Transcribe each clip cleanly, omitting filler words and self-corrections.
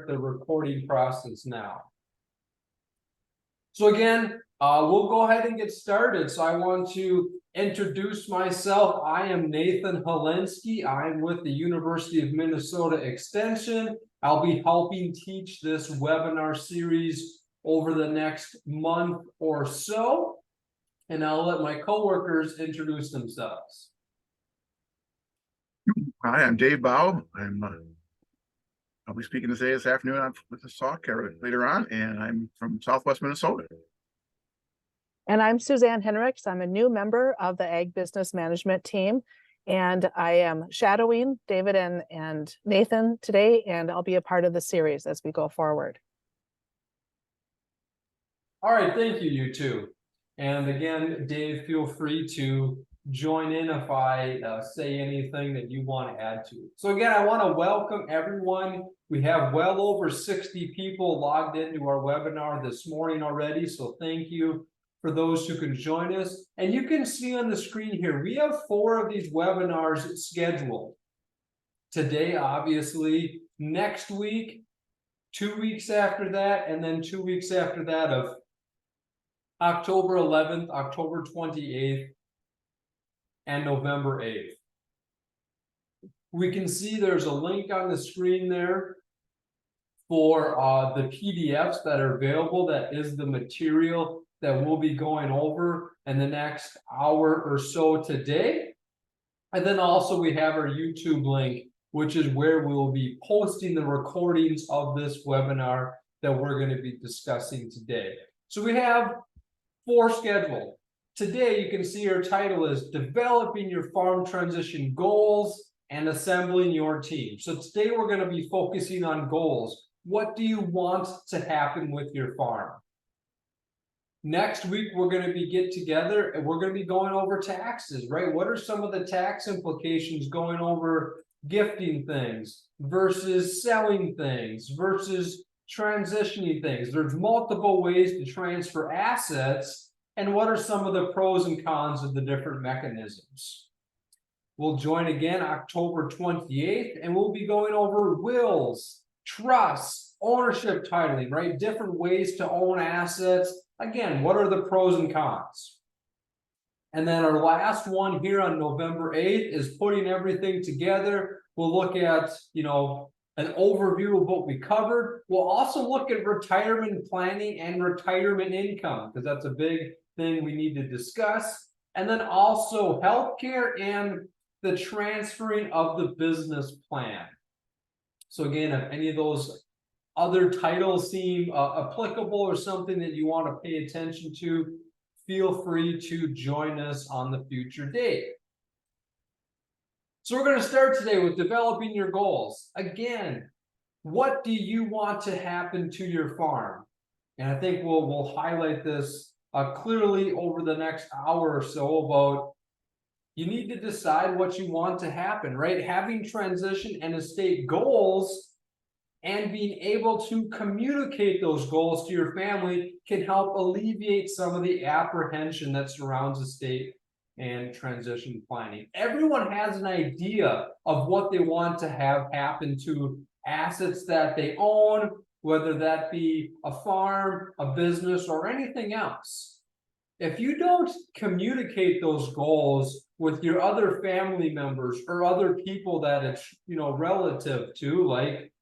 the recording process now. So again, we'll go ahead and get started. So I want to introduce myself. I am Nathan Holinsky. I'm with the University of Minnesota Extension. I'll be helping teach this webinar series over the next month or so. And I'll let my coworkers introduce themselves. Hi, I'm Dave Bow. I'll be speaking this afternoon with this talk later on, and I'm from Southwest Minnesota. And I'm Suzanne Henricks. I'm a new member of the Ag Business Management team, and I am shadowing David and Nathan today, and I'll be a part of the series as we go forward. All right, thank you, you two. And again, Dave, feel free to join in if I say anything that you want to add to it. So again, I want to welcome everyone. We have well over 60 people logged into our webinar this morning already. So thank you for those who can join us. And you can see on the screen here, we have 4 of these webinars scheduled. Today, obviously, next week, 2 weeks after that, and then 2 weeks after that of October 11th, October 28th, and November 8th. We can see there's a link on the screen there for the PDFs that are available. That is the material that we'll be going over in the next hour or so today. And then also we have our YouTube link, which is where we will be posting the recordings of this webinar that we're going to be discussing today. So we have 4 scheduled. Today, you can see our title is Developing Your Farm Transition Goals and Assembling Your Team. So today we're going to be focusing on goals. What do you want to happen with your farm? Next week, we're going to be get together and we're going to be going over taxes, right? What are some of the tax implications going over gifting things versus selling things versus transitioning things? There's multiple ways to transfer assets. And what are some of the pros and cons of the different mechanisms? We'll join again October 28th, and we'll be going over wills, trusts, ownership titling, right? Different ways to own assets. Again, what are the pros and cons? And then our last one here on November 8th is putting everything together. We'll look at, an overview of what we covered. We'll also look at retirement planning and retirement income, because that's a big thing we need to discuss. And then also healthcare and the transferring of the business plan. So again, if any of those other titles seem applicable or something that you want to pay attention to, feel free to join us on the future date. So we're going to start today with developing your goals. Again, what do you want to happen to your farm? And I think we'll highlight this clearly over the next hour or so about you need to decide what you want to happen, right? Having transition and estate goals and being able to communicate those goals to your family can help alleviate some of the apprehension that surrounds estate and transition planning. Everyone has an idea of what they want to have happen to assets that they own, whether that be a farm, a business, or anything else. If you don't communicate those goals with your other family members or other people that it's relative to, like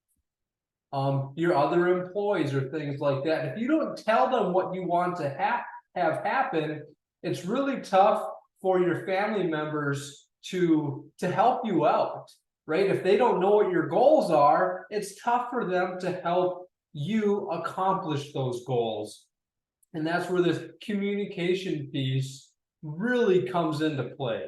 your other employees or things like that, if you don't tell them what you want to have happen, it's really tough for your family members to help you out, right? If they don't know what your goals are, it's tough for them to help you accomplish those goals. And that's where this communication piece really comes into play.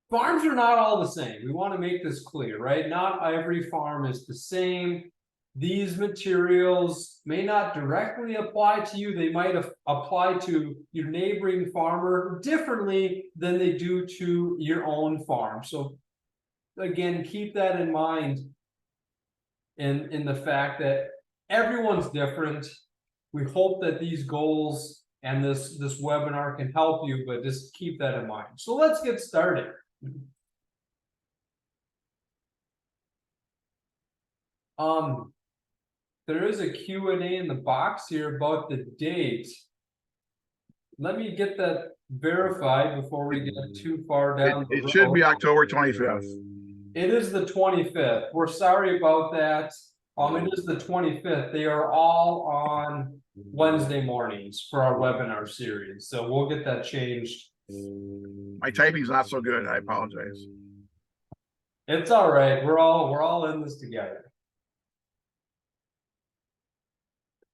Farms are not all the same. We want to make this clear, right? Not every farm is the same. These materials may not directly apply to you. They might apply to your neighboring farmer differently than they do to your own farm. So again, keep that in mind in the fact that everyone's different. We hope that these goals and this webinar can help you, but just keep that in mind. So let's get started. There is a Q&A in the box here about the date. Let me get that verified before we get too far down the It should be road. October 25th. It is the 25th. We're sorry about that. It is the 25th. They are all on Wednesday mornings for our webinar series. So we'll get that changed. My typing's not so good. I apologize. It's all right. We're all in this together.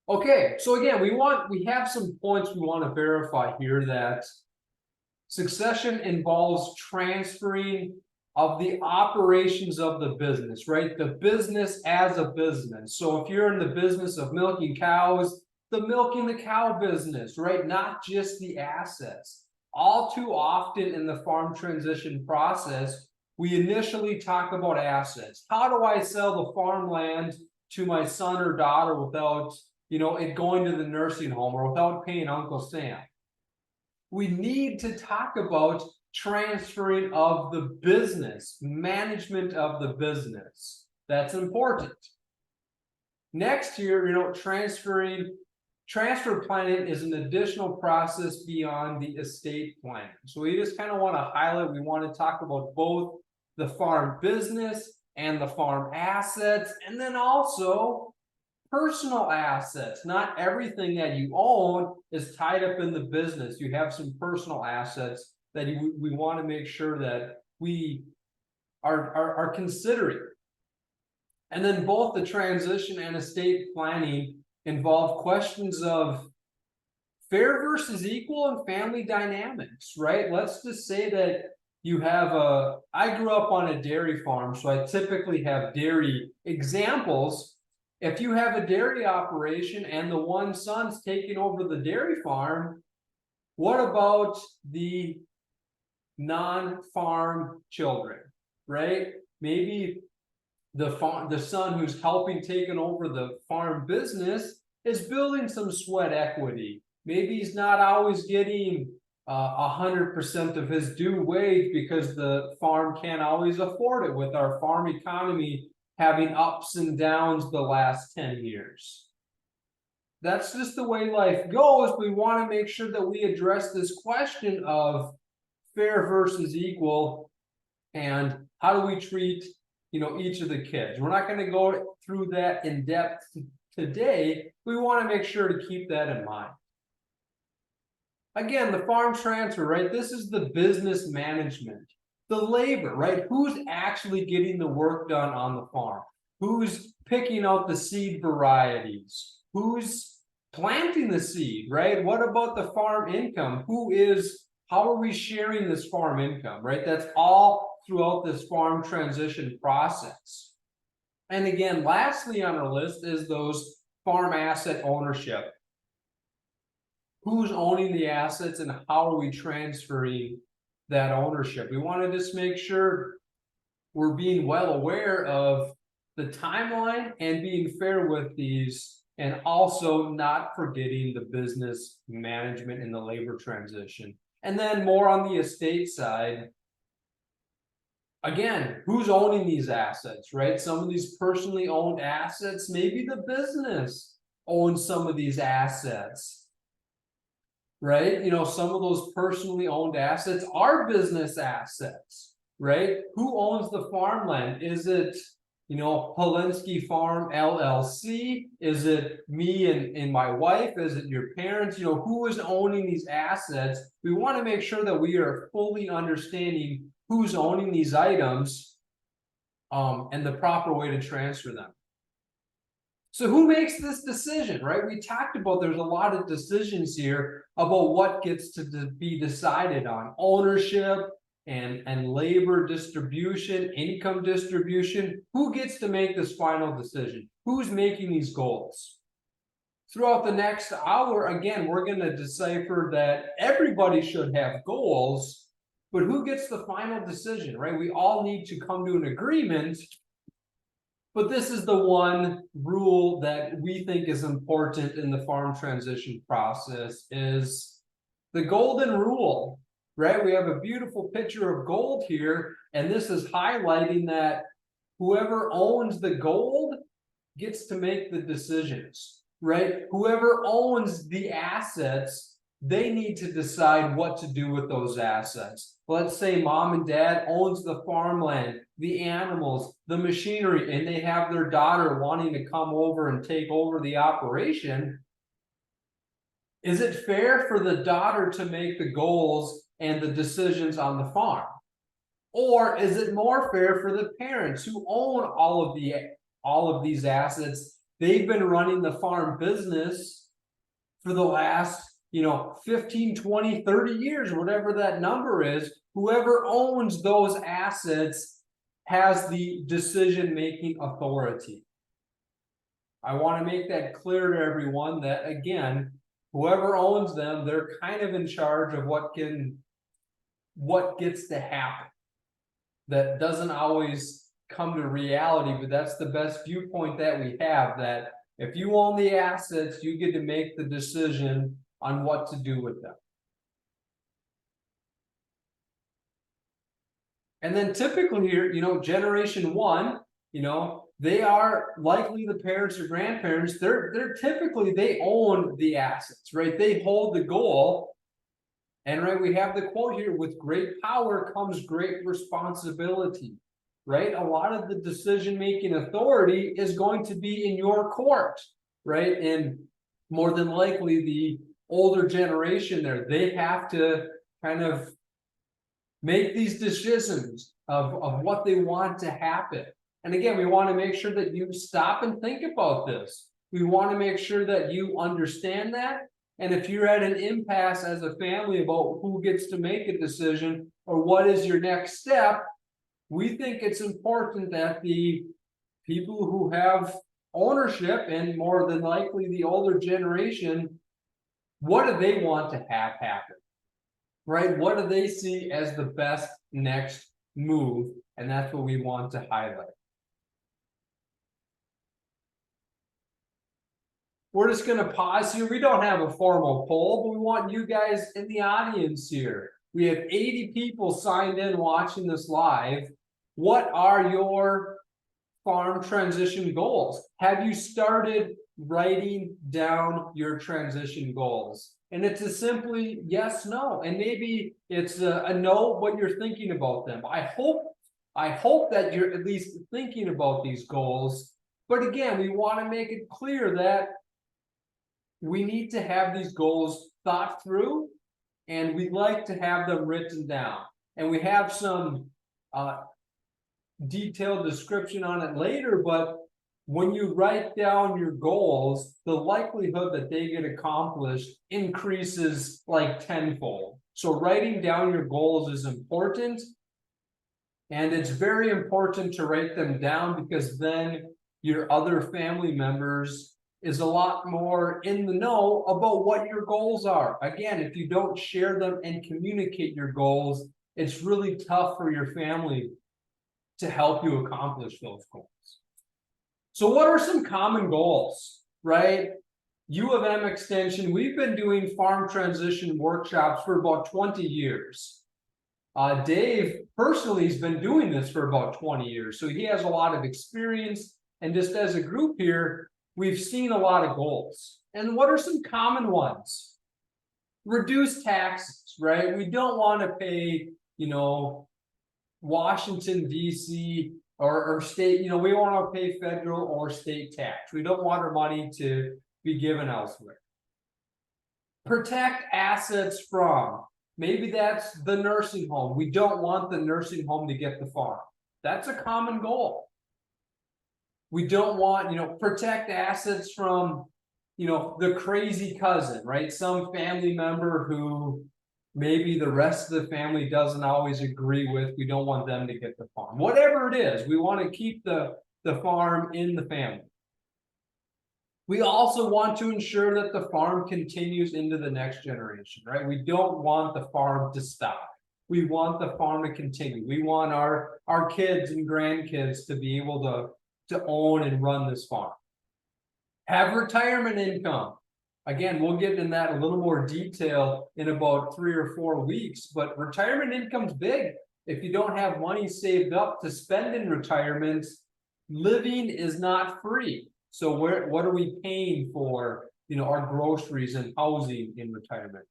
Okay, so again, we have some points we want to verify here that succession involves transferring of the operations of the business, right? The business as a business. So if you're in the business of milking cows, the milking the cow business, right? Not just the assets. All too often in the farm transition process, we initially talk about assets. How do I sell the farmland to my son or daughter without, it going to the nursing home or without paying Uncle Sam? We need to talk about transferring of the business, management of the business. That's important. Next here, transfer planning is an additional process beyond the estate plan. So we just kind of want to highlight, we want to talk about both the farm business and the farm assets, and then also personal assets. Not everything that you own is tied up in the business. You have some personal assets that we want to make sure that we are considering. And then both the transition and estate planning involve questions of fair versus equal and family dynamics, right? Let's just say that you have I grew up on a dairy farm, so I typically have dairy examples. If you have a dairy operation and the one son's taking over the dairy farm, what about the non-farm children, right? Maybe the son who's helping taking over the farm business is building some sweat equity. Maybe he's not always getting 100% of his due wage because the farm can't always afford it with our farm economy having ups and downs the last 10 years. That's just the way life goes. We want to make sure that we address this question of fair versus equal and how do we treat each of the kids. We're not going to go through that in depth today. We want to make sure to keep that in mind. Again, the farm transfer, right? This is the business management. The labor, right? Who's actually getting the work done on the farm? Who's picking out the seed varieties? Who's planting the seed, right? What about the farm income? How are we sharing this farm income, right? That's all throughout this farm transition process. And again, lastly on our list is those farm asset ownership. Who's owning the assets and how are we transferring that ownership? We want to just make sure we're being well aware of the timeline and being fair with these, and also not forgetting the business management and the labor transition. And then more on the estate side, again, who's owning these assets, right? Some of these personally owned assets, maybe the business owns some of these assets, right? Some of those personally owned assets are business assets, right? Who owns the farmland? Is it, Polinsky Farm LLC? Is it me and my wife? Is it your parents? Who is owning these assets? We want to make sure that we are fully understanding who's owning these items, and the proper way to transfer them. So who makes this decision, right? We talked about there's a lot of decisions here about what gets to be decided on. Ownership and labor distribution, income distribution. Who gets to make this final decision? Who's making these goals? Throughout the next hour, again, we're going to decipher that everybody should have goals, but who gets the final decision, right? We all need to come to an agreement. But this is the one rule that we think is important in the farm transition process, is the golden rule, right? We have a beautiful picture of gold here, and this is highlighting that whoever owns the gold gets to make the decisions, right? Whoever owns the assets, they need to decide what to do with those assets. Let's say mom and dad owns the farmland, the animals, the machinery, and they have their daughter wanting to come over and take over the operation. Is it fair for the daughter to make the goals and the decisions on the farm? Or is it more fair for the parents who own all of these assets? They've been running the farm business for the last 15, 20, 30 years, whatever that number is. Whoever owns those assets has the decision-making authority. I want to make that clear to everyone that, again, whoever owns them, they're kind of in charge of what gets to happen. That doesn't always come to reality, but that's the best viewpoint that we have, that if you own the assets, you get to make the decision on what to do with them. And then typically here, generation one, they are likely the parents or grandparents. They're typically, they own the assets, right? They hold the goal. And right, we have the quote here, with great power comes great responsibility, right? A lot of the decision-making authority is going to be in your court, right? And more than likely the older generation there, they have to kind of make these decisions of what they want to happen. And again, we want to make sure that you stop and think about this. We want to make sure that you understand that. And if you're at an impasse as a family about who gets to make a decision or what is your next step, we think it's important that the people who have ownership, and more than likely the older generation, what do they want to have happen? Right? What do they see as the best next move? And that's what we want to highlight. We're just going to pause here. We don't have a formal poll, but we want you guys in the audience here. We have 80 people signed in watching this live. What are your farm transition goals? Have you started writing down your transition goals? And it's a simply yes, no. And maybe it's a no, but you're thinking about them. I hope that you're at least thinking about these goals. But again, we want to make it clear that we need to have these goals thought through, and we'd like to have them written down. And we have some detailed description on it later, but when you write down your goals, the likelihood that they get accomplished increases like tenfold. So writing down your goals is important. And it's very important to write them down, because then your other family members is a lot more in the know about what your goals are. Again, if you don't share them and communicate your goals, it's really tough for your family to help you accomplish those goals. So what are some common goals, right? U of M Extension, we've been doing farm transition workshops for about 20 years. Dave personally has been doing this for about 20 years, so he has a lot of experience. And just as a group here, we've seen a lot of goals. And what are some common ones? Reduce taxes, right? We don't want to pay, Washington, D.C. or state, we want to pay federal or state tax. We don't want our money to be given elsewhere. Protect assets from, maybe that's the nursing home. We don't want the nursing home to get the farm. That's a common goal. We don't want, protect assets from, the crazy cousin, right? Some family member who maybe the rest of the family doesn't always agree with. We don't want them to get the farm. Whatever it is, we want to keep the farm in the family. We also want to ensure that the farm continues into the next generation, right? We don't want the farm to stop. We want the farm to continue. We want our kids and grandkids to be able to own and run this farm. Have retirement income. Again, we'll get in that a little more detail in about 3 or 4 weeks, but retirement income's big. If you don't have money saved up to spend in retirement, living is not free. So what are we paying for, our groceries and housing in retirement?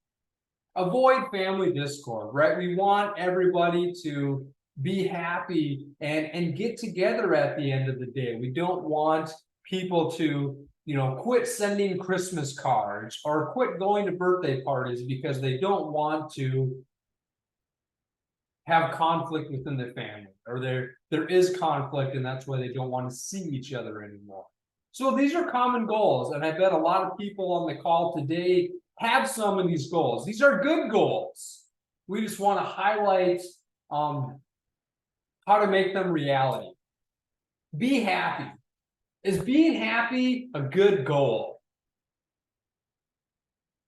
Avoid family discord, right? We want everybody to be happy and get together at the end of the day. We don't want people to, quit sending Christmas cards or quit going to birthday parties because they don't want to have conflict within their family, or there is conflict and that's why they don't want to see each other anymore. So these are common goals, and I bet a lot of people on the call today have some of these goals. These are good goals. We just want to highlight how to make them reality. Be happy. Is being happy a good goal?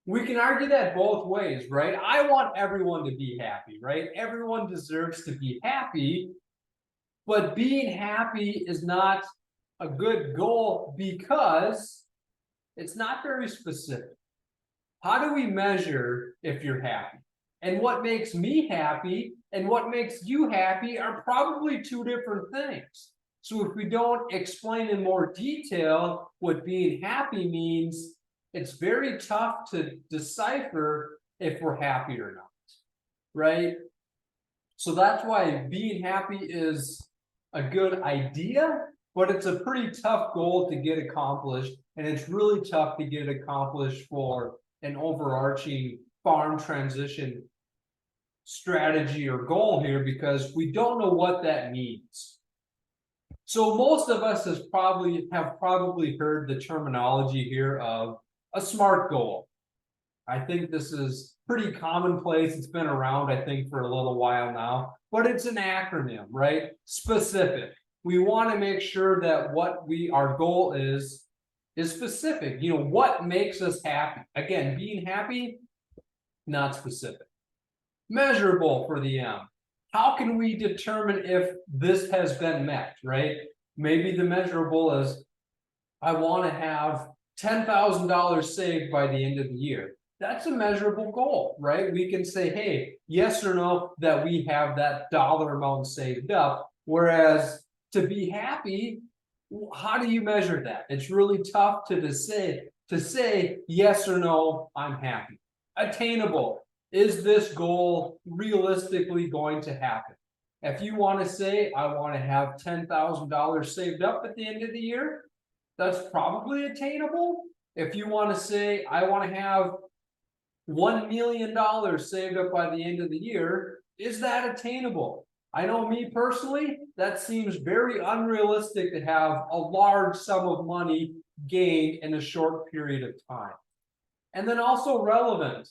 We can argue that both ways, right? I want everyone to be happy, right? Everyone deserves to be happy, but being happy is not a good goal because it's not very specific. How do we measure if you're happy? And what makes me happy and what makes you happy are probably two different things. So if we don't explain in more detail what being happy means, it's very tough to decipher if we're happy or not, right? So that's why being happy is a good idea, but it's a pretty tough goal to get accomplished, and it's really tough to get accomplished for an overarching farm transition strategy or goal here, because we don't know what that means. So most of us have probably heard the terminology here of a SMART goal. I think this is pretty commonplace. It's been around, I think, for a little while now, but it's an acronym, right? Specific. We want to make sure that our goal is specific. What makes us happy? Again, being happy, not specific. Measurable for the M. How can we determine if this has been met, right? Maybe the measurable is, I want to have $10,000 saved by the end of the year. That's a measurable goal, right? We can say, hey, yes or no, that we have that dollar amount saved up. Whereas to be happy, how do you measure that? It's really tough to say yes or no, I'm happy. Attainable. Is this goal realistically going to happen? If you want to say, I want to have $10,000 saved up at the end of the year, that's probably attainable. If you want to say, I want to have $1 million saved up by the end of the year, is that attainable? I know me personally, that seems very unrealistic to have a large sum of money gained in a short period of time. And then also relevant.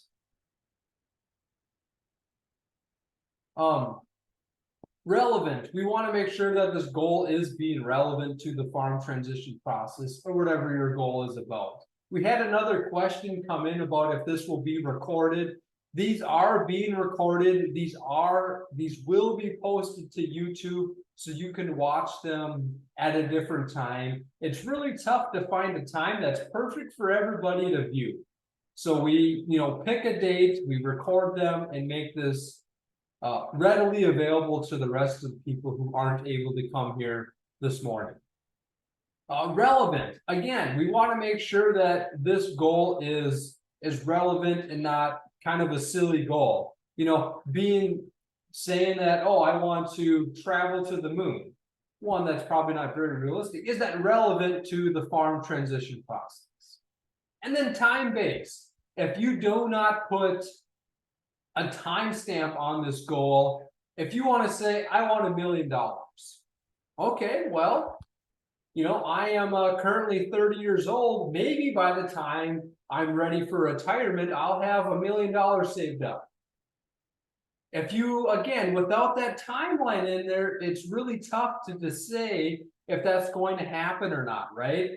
Relevant. We want to make sure that this goal is being relevant to the farm transition process or whatever your goal is about. We had another question come in about if this will be recorded. These are being recorded. These will be posted to YouTube, so you can watch them at a different time. It's really tough to find a time that's perfect for everybody to view. So we, pick a date, we record them, and make this readily available to the rest of the people who aren't able to come here this morning. Relevant. Again, we want to make sure that this goal is relevant and not kind of a silly goal. Saying that, oh, I want to travel to the moon. One, that's probably not very realistic. Is that relevant to the farm transition process? And then time-based. If you do not put a timestamp on this goal, if you want to say, I want $1 million. Okay, well, I am currently 30 years old. Maybe by the time I'm ready for retirement, I'll have $1 million saved up. If you, again, without that timeline in there, it's really tough to say if that's going to happen or not, right?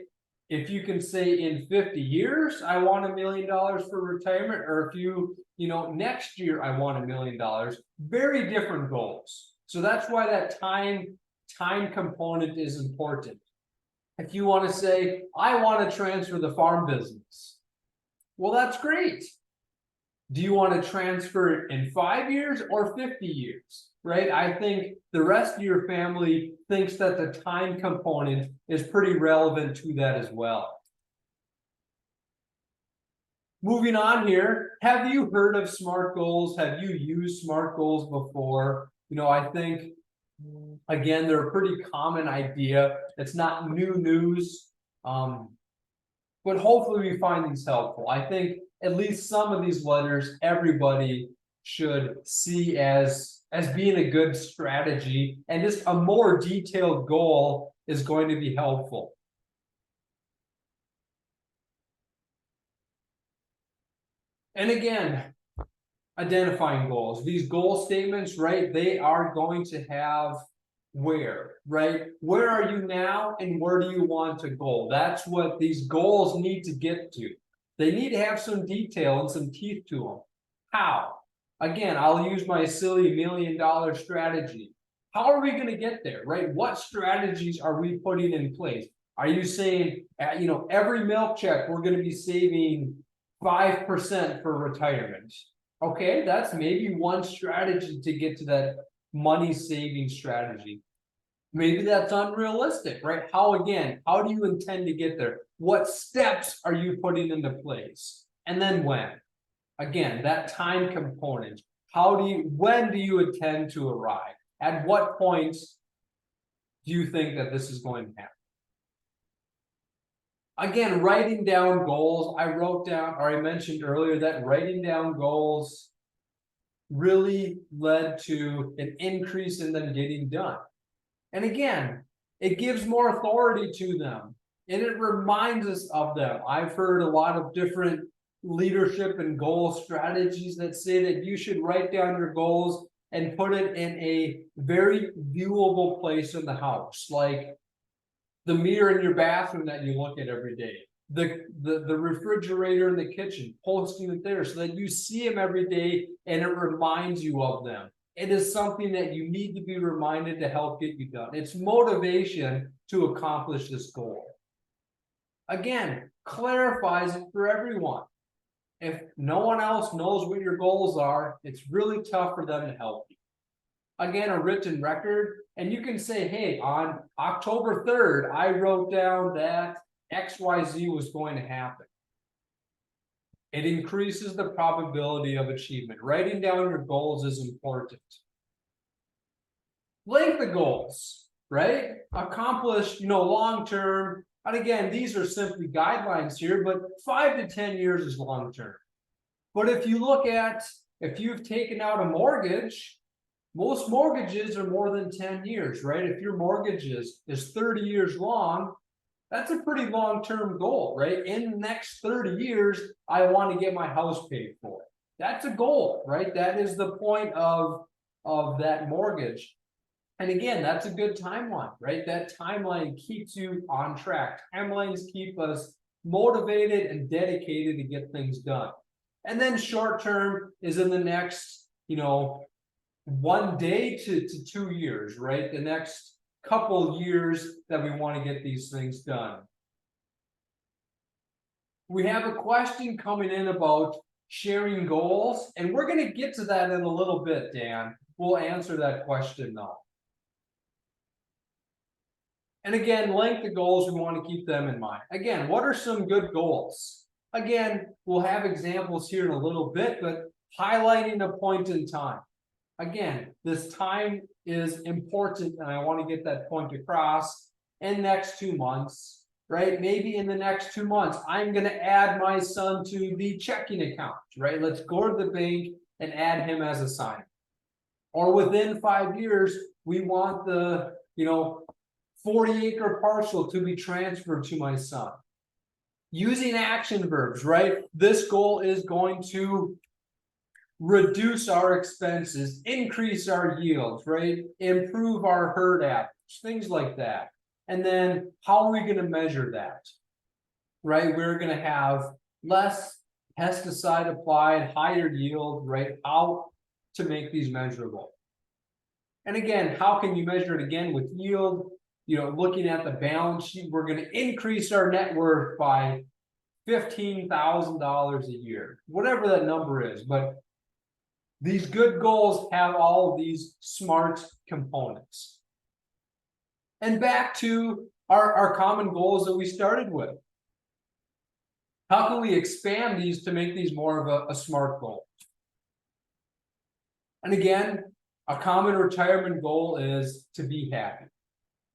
If you can say in 50 years, I want $1 million for retirement, or if you, next year, I want $1 million, very different goals. So that's why that time component is important. If you want to say, I want to transfer the farm business, well, that's great. Do you want to transfer it in 5 years or 50 years? right? I think the rest of your family thinks that the time component is pretty relevant to that as well. Moving on here, have you heard of SMART goals? Have you used SMART goals before? You know, I think, again, they're a pretty common idea. It's not new news. But hopefully we find these helpful. I think at least some of these letters, everybody should see as being a good strategy, and just a more detailed goal is going to be helpful. And again, identifying goals. These goal statements, right? They are going to have where, right? Where are you now and where do you want to go? That's what these goals need to get to. They need to have some detail and some teeth to them. How? Again, I'll use my silly $1 million strategy. How are we going to get there, right? What strategies are we putting in place? Are you saying, you know, every milk check, we're going to be saving 5% for retirement? Okay, that's maybe one strategy to get to that money saving strategy. Maybe that's unrealistic, right? How do you intend to get there? What steps are you putting into place? And then when? Again, that time component. When do you intend to arrive? At what points do you think that this is going to happen? Again, writing down goals. I mentioned earlier that writing down goals really led to an increase in them getting done. And again, it gives more authority to them and it reminds us of them. I've heard a lot of different leadership and goal strategies that say that you should write down your goals and put it in a very viewable place in the house, like the mirror in your bathroom that you look at every day, the refrigerator in the kitchen, posting it there so that you see them every day and it reminds you of them. It is something that you need to be reminded to help get you done. It's motivation to accomplish this goal. Again, clarifies it for everyone. If no one else knows what your goals are, it's really tough for them to help you. Again, a written record, and you can say, hey, on October 3rd, I wrote down that XYZ was going to happen. It increases the probability of achievement. Writing down your goals is important. Length of goals, right? Accomplish, long term. And again, these are simply guidelines here, but 5 to 10 years is long term. But if you've taken out a mortgage, most mortgages are more than 10 years, right? If your mortgage is 30 years long, that's a pretty long-term goal, right? In the next 30 years, I want to get my house paid for. That's a goal, right? That is the point of that mortgage. And again, that's a good timeline, right? That timeline keeps you on track. Timelines keep us motivated and dedicated to get things done. And then short-term is in the next, 1 day to 2 years, right? The next couple years that we want to get these things done. We have a question coming in about sharing goals, and we're going to get to that in a little bit, Dan. We'll answer that question now. And again, length of goals, we want to keep them in mind. Again, what are some good goals? Again, we'll have examples here in a little bit, but highlighting a point in time. Again, this time is important, and I want to get that point across in next 2 months, right? Maybe in the next 2 months, I'm going to add my son to the checking account, right? Let's go to the bank and add him as a signer. Or within 5 years, we want the, 40-acre parcel to be transferred to my son. Using action verbs, right? This goal is going to reduce our expenses, increase our yields, right? Improve our herd average, things like that. And then how are we going to measure that? Right? We're going to have less pesticide applied, higher yield, right? How to make these measurable. And again, how can you measure it again with yield? Looking at the balance sheet, we're going to increase our net worth by $15,000 a year, whatever that number is. But These good goals have all of these SMART components. And back to our common goals that we started with. How can we expand these to make these more of a SMART goal? And again, a common retirement goal is to be happy.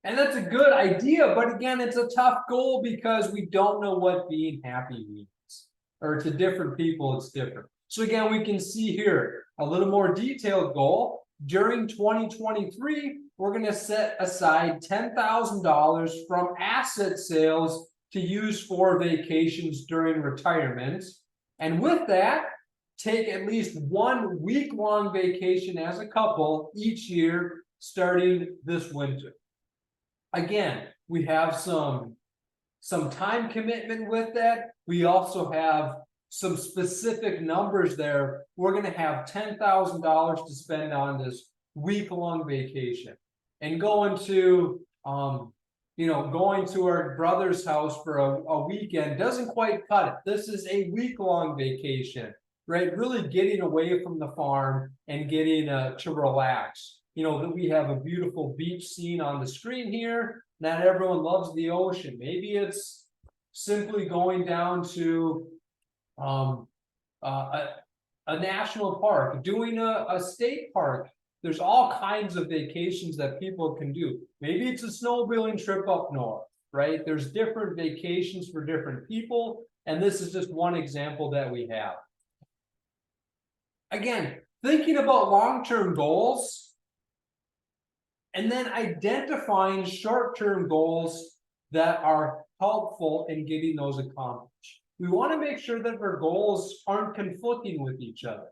And that's a good idea, but again, it's a tough goal because we don't know what being happy means. Or to different people, it's different. So again, we can see here a little more detailed goal. During 2023, we're going to set aside $10,000 from asset sales to use for vacations during retirement. And with that, take at least 1 week-long vacation as a couple each year starting this winter. Again, we have some time commitment with that. We also have some specific numbers there. We're going to have $10,000 to spend on this week-long vacation, and going to going to our brother's house for a weekend doesn't quite cut it. This is a week-long vacation, right? Really getting away from the farm and getting to relax. That we have a beautiful beach scene on the screen here. Not everyone loves the ocean. Maybe it's simply going down to a national park, doing a state park. There's all kinds of vacations that people can do. Maybe it's a snowmobiling trip up north, right? There's different vacations for different people, and this is just one example that we have. Again, thinking about long-term goals, and then identifying short-term goals that are helpful in getting those accomplished. We want to make sure that our goals aren't conflicting with each other.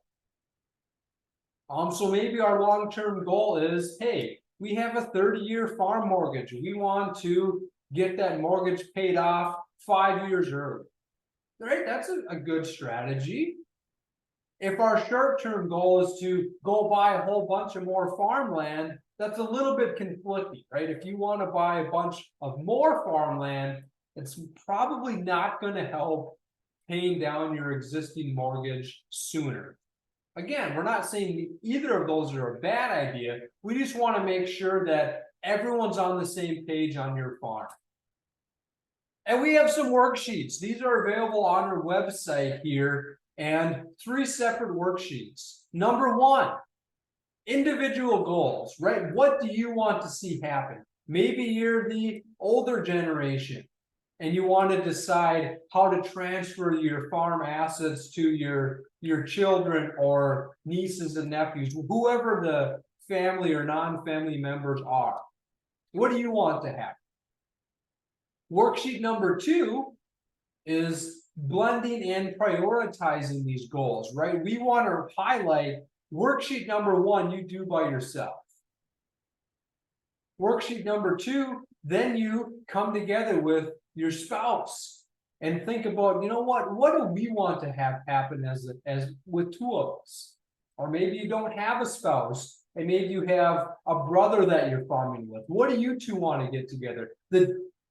So maybe our long-term goal is, hey, we have a 30-year farm mortgage. We want to get that mortgage paid off 5 years early. Right? That's a good strategy. If our short-term goal is to go buy a whole bunch of more farmland, that's a little bit conflicting, right? If you want to buy a bunch of more farmland, it's probably not going to help paying down your existing mortgage sooner. Again, we're not saying either of those are a bad idea. We just want to make sure that everyone's on the same page on your farm. And we have some worksheets. These are available on our website here, and 3 separate worksheets. Number 1, individual goals, right? What do you want to see happen? Maybe you're the older generation and you want to decide how to transfer your farm assets to your children or nieces and nephews, whoever the family or non-family members are. What do you want to happen? Worksheet number 2 is blending and prioritizing these goals, right? We want to highlight worksheet number 1, you do by yourself. Worksheet number 2, then you come together with your spouse and think about, what do we want to have happen as with 2 of us? Or maybe you don't have a spouse, and maybe you have a brother that you're farming with. What do you 2 want to get together?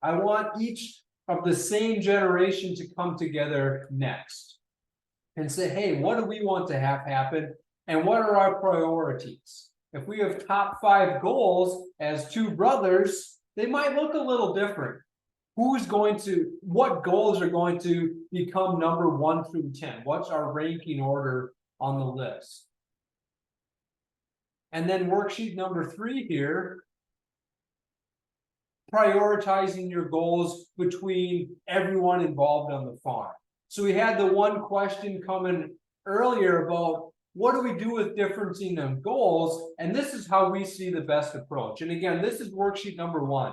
I want each of the same generation to come together next and say, hey, what do we want to have happen? And what are our priorities? If we have top 5 goals as 2 brothers, they might look a little different. What goals are going to become number 1 through 10? What's our ranking order on the list? And then worksheet number 3 here, prioritizing your goals between everyone involved on the farm. So we had the one question coming earlier about what do we do with differencing of goals, and this is how we see the best approach. And again, this is worksheet number 1.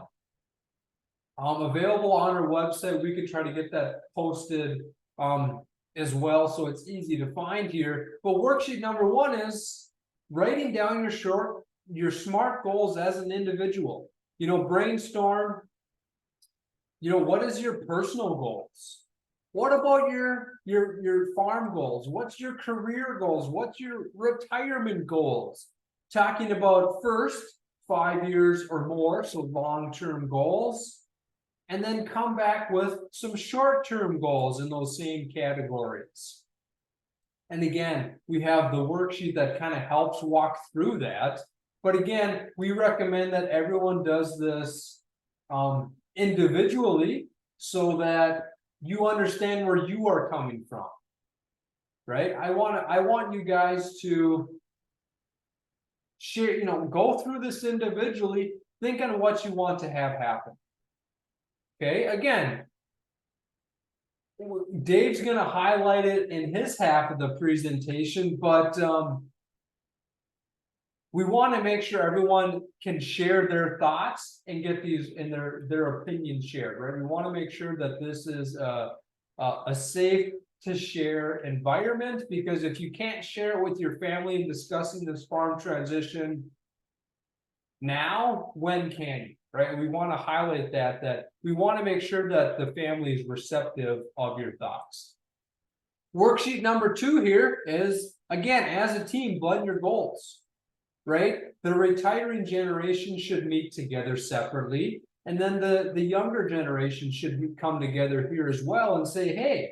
Available on our website. We could try to get that posted as well, so it's easy to find here. But worksheet number 1 is writing down your SMART goals as an individual. Brainstorm, what is your personal goals? What about your farm goals? What's your career goals? What's your retirement goals? Talking about first 5 years or more, so long-term goals, and then come back with some short-term goals in those same categories. And again, we have the worksheet that kind of helps walk through that. But again, we recommend that everyone does this individually so that you understand where you are coming from. Right? I want you guys to share, go through this individually, think on what you want to have happen. Okay, again, Dave's gonna highlight it in his half of the presentation, but we want to make sure everyone can share their thoughts and get these in their opinions shared, right? We want to make sure that this is a safe to share environment, because if you can't share it with your family and discussing this farm transition now, when can you, right? We want to highlight that we want to make sure that the family is receptive of your thoughts. Worksheet number 2 here is, again, as a team, blend your goals, right? The retiring generation should meet together separately, and then the younger generation should come together here as well and say, hey,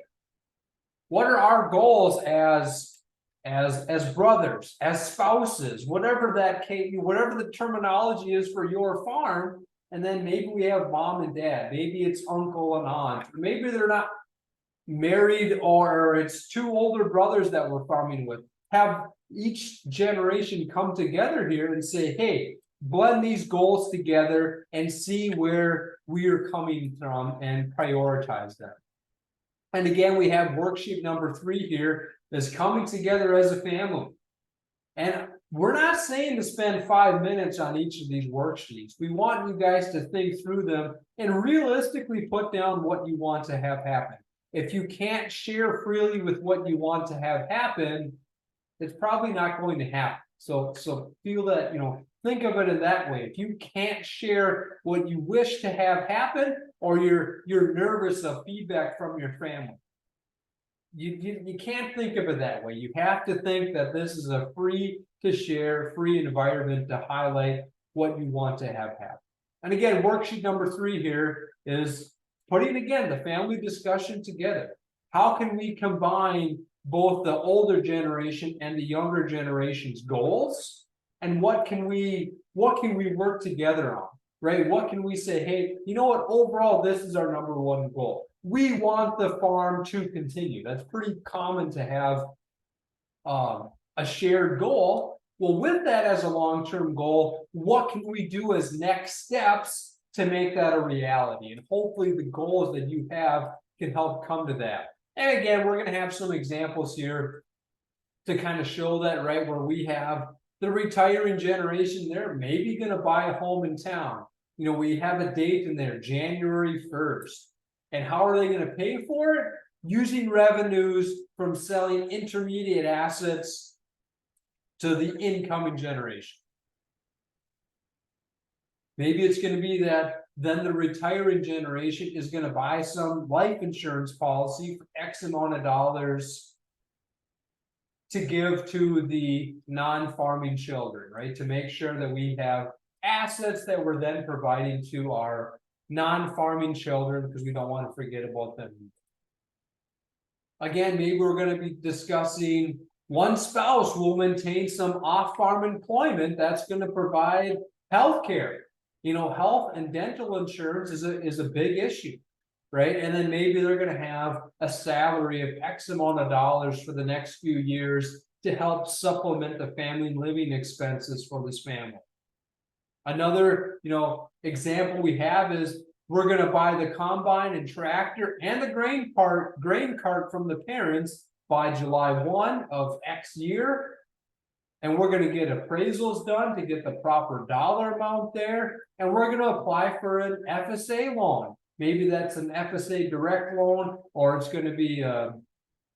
what are our goals as brothers, as spouses, whatever that case, whatever the terminology is for your farm. And then maybe we have mom and dad, maybe it's uncle and aunt, maybe they're not married, or it's 2 older brothers that we're farming with. Have each generation come together here and say, hey, blend these goals together and see where we are coming from and prioritize them. And again, we have worksheet number 3 here, is coming together as a family. And we're not saying to spend 5 minutes on each of these worksheets. We want you guys to think through them and realistically put down what you want to have happen. If you can't share freely with what you want to have happen, it's probably not going to happen. So feel that, think of it in that way. If you can't share what you wish to have happen, or you're nervous of feedback from your family, you can't think of it that way. You have to think that this is a free to share, free environment to highlight what you want to have happen. And again, worksheet number 3 here is putting, again, the family discussion together. How can we combine both the older generation and the younger generation's goals? And what can we work together on, right? What can we say, hey, you know what, overall, this is our number 1 goal. We want the farm to continue. That's pretty common to have a shared goal. Well, with that as a long-term goal, what can we do as next steps to make that a reality? And hopefully the goals that you have can help come to that. And again, we're going to have some examples here to kind of show that, right? Where we have the retiring generation, they're maybe going to buy a home in town. We have a date in there, January 1st. And how are they going to pay for it? Using revenues from selling intermediate assets to the incoming generation. Maybe it's going to be that then the retiring generation is going to buy some life insurance policy for X amount of dollars to give to the non-farming children, right? To make sure that we have assets that we're then providing to our non-farming children, because we don't want to forget about them. Again, maybe we're going to be discussing one spouse will maintain some off-farm employment that's going to provide health care. Health and dental insurance is a big issue, right? And then maybe they're going to have a salary of X amount of dollars for the next few years to help supplement the family living expenses for this family. Another, example we have is we're going to buy the combine and tractor and the grain cart from the parents by July 1 of X year. And we're going to get appraisals done to get the proper dollar amount there. And we're going to apply for an FSA loan. Maybe that's an FSA direct loan, or it's going to be,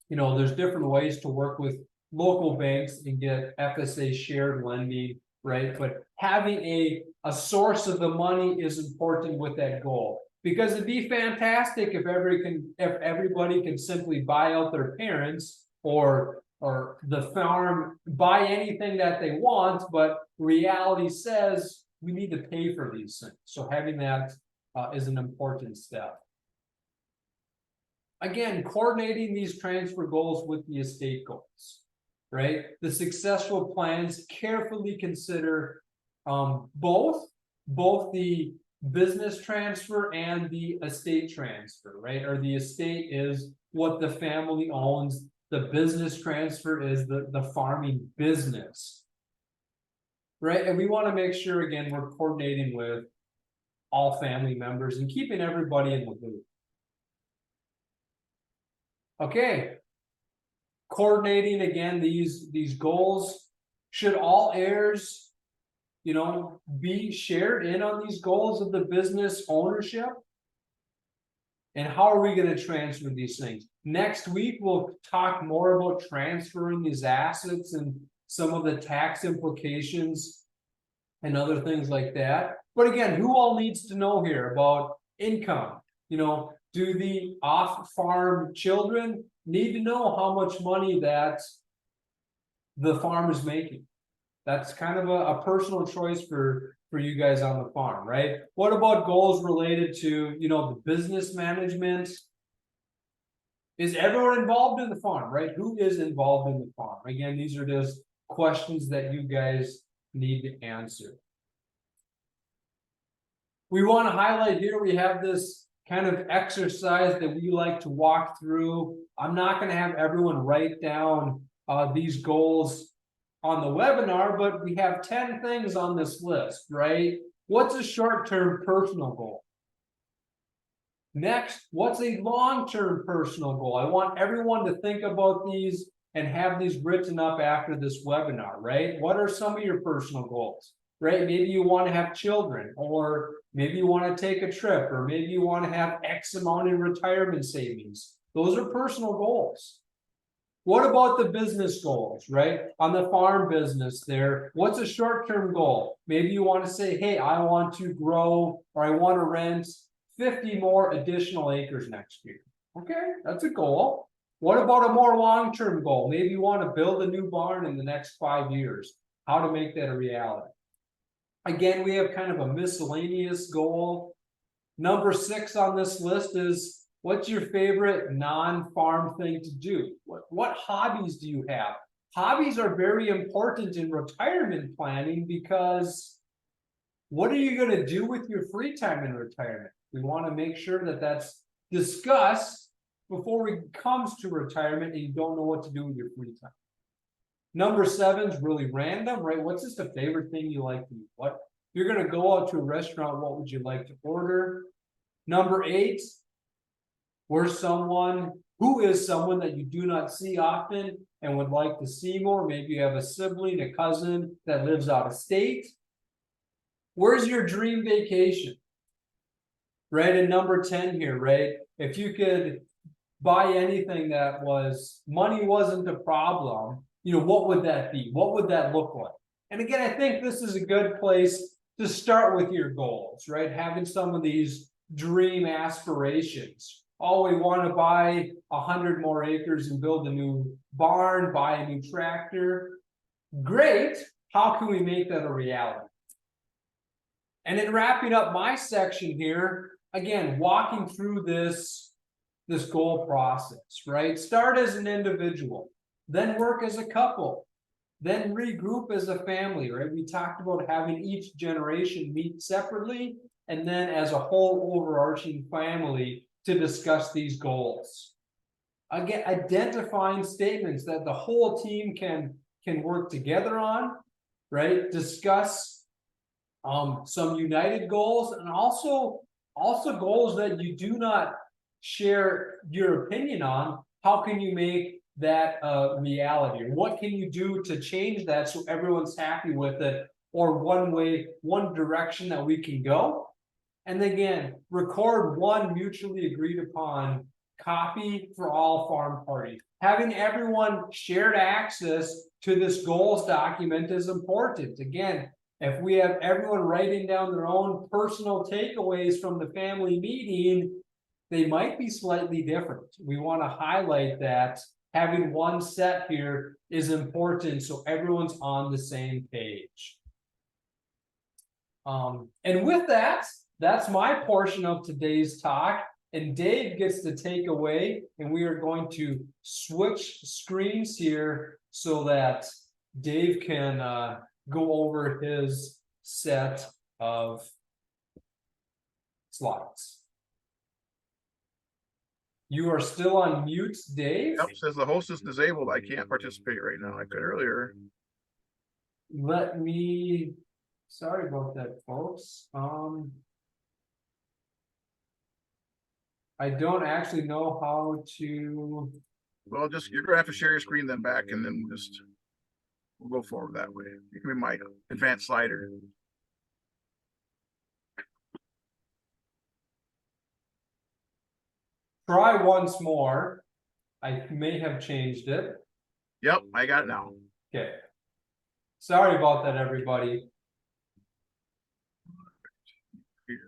there's different ways to work with local banks and get FSA shared lending, right? But having a source of the money is important with that goal, because it'd be fantastic if everybody can simply buy out their parents or the farm, buy anything that they want, but reality says we need to pay for these things. So having that is an important step. again, coordinating these transfer goals with the estate goals, right? The successful plans carefully consider both the business transfer and the estate transfer, right? Or the estate is what the family owns. The business transfer is the farming business, right? And we want to make sure, again, we're coordinating with all family members and keeping everybody in the loop. Okay. Coordinating again these goals. Should all heirs, you know, be shared in on these goals of the business ownership? And how are we going to transfer these things? Next week, we'll talk more about transferring these assets and some of the tax implications and other things like that. But again, who all needs to know here about income? You know, do the off-farm children need to know how much money that the farm is making? That's kind of a personal choice for you guys on the farm, right? What about goals related to, you know, the business management? Is everyone involved in the farm, right? Who is involved in the farm? Again, these are just questions that you guys need to answer. We want to highlight here, we have this kind of exercise that we like to walk through. I'm not going to have everyone write down these goals on the webinar, but we have 10 things on this list, right? What's a short-term personal goal? Next, what's a long-term personal goal? I want everyone to think about these and have these written up after this webinar, right? What are some of your personal goals, right? Maybe you want to have children, or maybe you want to take a trip, or maybe you want to have X amount in retirement savings. Those are personal goals. What about the business goals, right? On the farm business there, what's a short-term goal? Maybe you want to say, hey, I want to grow, or I want to rent 50 more additional acres next year. Okay, that's a goal. What about a more long-term goal? Maybe you want to build a new barn in the next 5 years. How to make that a reality? Again, we have kind of a miscellaneous goal. Number 6 on this list is, what's your favorite non-farm thing to do? What hobbies do you have? Hobbies are very important in retirement planning, because what are you going to do with your free time in retirement? We want to make sure that that's discussed before it comes to retirement and you don't know what to do with your free time. Number 7 is really random, right? What's just a favorite thing you like to eat? What, you're going to go out to a restaurant, what would you like to order? Number 8, who is someone that you do not see often and would like to see more? Maybe you have a sibling, a cousin that lives out of state. Where's your dream vacation? Right, and number 10 here, right? If you could buy anything that money wasn't a problem, you know, what would that be? What would that look like? And again, I think this is a good place to start with your goals, right? Having some of these dream aspirations. Oh, we want to buy 100 more acres and build a new barn, buy a new tractor. Great. How can we make that a reality? And in wrapping up my section here, again, walking through this goal process, right? Start as an individual, then work as a couple, then regroup as a family, right? We talked about having each generation meet separately, and then as a whole overarching family to discuss these goals. Again, identifying statements that the whole team can work together on, right? Discuss some united goals, and also goals that you do not share your opinion on. How can you make that a reality? What can you do to change that so everyone's happy with it, or one direction that we can go? And again, record one mutually agreed upon copy for all farm parties. Having everyone shared access to this goals document is important. Again, if we have everyone writing down their own personal takeaways from the family meeting, they might be slightly different. We want to highlight that having one set here is important so everyone's on the same page. And with that, that's my portion of today's talk. and Dave gets to take away, and we are going to switch screens here so that Dave can go over his set of slides. You are still on mute, Dave. Yep, says the host is disabled. I can't participate right now. I could earlier. Let me, sorry about that, folks. I don't actually know how to. Well, just, you're gonna have to share your screen then back and then we'll go forward that way. You can be my advanced slider. Try once more. I may have changed it. Yep, I got it now. Okay. Sorry about that, everybody. Here.